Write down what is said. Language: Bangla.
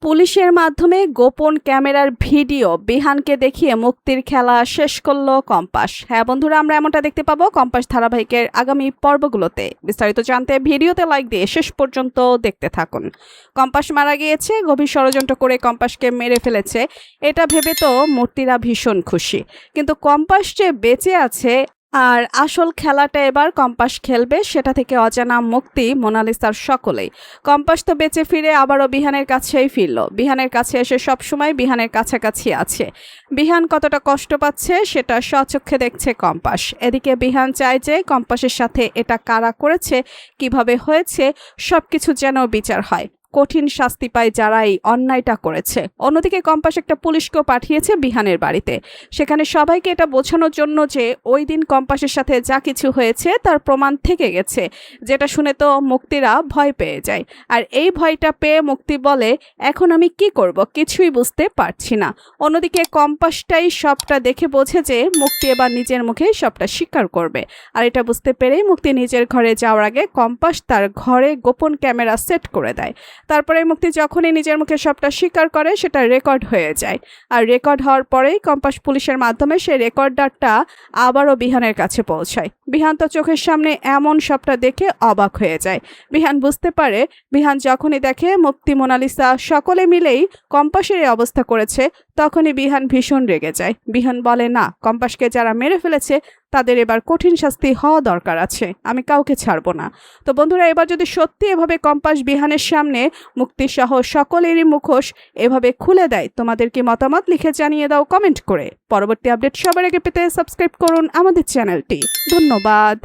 পুলিশের মাধ্যমে গোপন ক্যামেরার ভিডিও বিহানকে দেখিয়ে মুক্তির খেলা শেষ করল কম্পাস। হ্যাঁ বন্ধুরা, আমরা এমনটা দেখতে পাবো কম্পাস ধারাবাহিকের আগামী পর্বগুলোতে। বিস্তারিত জানতে ভিডিওতে লাইক দিয়ে শেষ পর্যন্ত দেখতে থাকুন। কম্পাস মারা গিয়েছে, গভীর ষড়যন্ত্র করে কম্পাসকে মেরে ফেলেছে এটা ভেবে তো মূর্তিরা ভীষণ খুশি, কিন্তু কম্পাস যে বেঁচে আছে আর আসল খেলাটা এবার কম্পাস খেলবে সেটা থেকে অজানা মুক্তি মোনালিসার সকলেই। কম্পাস তো বেঁচে ফিরে আবারও বিহানের কাছেই ফিরল। বিহানের কাছে এসে সবসময় বিহানের কাছাকাছি আছে। বিহান কতটা কষ্ট পাচ্ছে সেটা স্বচক্ষে দেখছে কম্পাস। এদিকে বিহান চায় যে কম্পাসের সাথে এটা কারা করেছে, কিভাবে হয়েছে, সবকিছু যেন বিচার হয়, কঠিন শাস্তি পায় যারা এই অন্যায়টা করেছে। অন্যদিকে কম্পাস একটা পুলিশকেও পাঠিয়েছে বিহানের বাড়িতে, সেখানে সবাইকে এটা বোঝানোর জন্য যে ওই দিন কম্পাসের সাথে যা কিছু হয়েছে তার প্রমাণ থেকে গেছে, যেটা শুনে তো মুক্তিরা ভয় পেয়ে যায়। আর এই ভয়টা পেয়ে মুক্তি বলে, এখন আমি কি করব কিছুই বুঝতে পারছি না। অন্যদিকে কম্পাসটাই সবটা দেখে বোঝে যে মুক্তি এবার নিজের মুখে সবটা স্বীকার করবে। আর এটা বুঝতে পেরেই মুক্তি নিজের ঘরে যাওয়ার আগে কম্পাস তার ঘরে গোপন ক্যামেরা সেট করে দেয়। তারপরে মুক্তি যখনই নিজের মুখে সবটা স্বীকার করে সেটা রেকর্ড হয়ে যায়। আর রেকর্ড হওয়ার পরেই কম্পাস পুলিশের মাধ্যমে সেই রেকর্ডারটা আবারও বিহানের কাছে পৌঁছায়। বিহান তো চোখের সামনে এমন সবটা দেখে অবাক হয়ে যায়। বিহান বুঝতে পারে, বিহান যখনই দেখে মুক্তি, মোনালিসা সকলে মিলেই কম্পাসের এই অবস্থা করেছে, তখনই বিহান ভীষণ রেগে যায়। বিহান বলে, না, কম্পাসকে যারা মেরে ফেলেছে তাদের এবার কঠিন শাস্তি হওয়া দরকার আছে, আমি কাউকে ছাড়বো না। তো বন্ধুরা, এবার যদি সত্যি এভাবে কম্পাস বিহানের সামনে মুক্তিসহ সকলেরই মুখোশ এভাবে খুলে দেয়, তোমাদের কি মতামত লিখে জানিয়ে দাও কমেন্ট করে। পরবর্তী আপডেট সবার আগে পেতে সাবস্ক্রাইব করুন আমাদের চ্যানেলটি। ধন্যবাদ।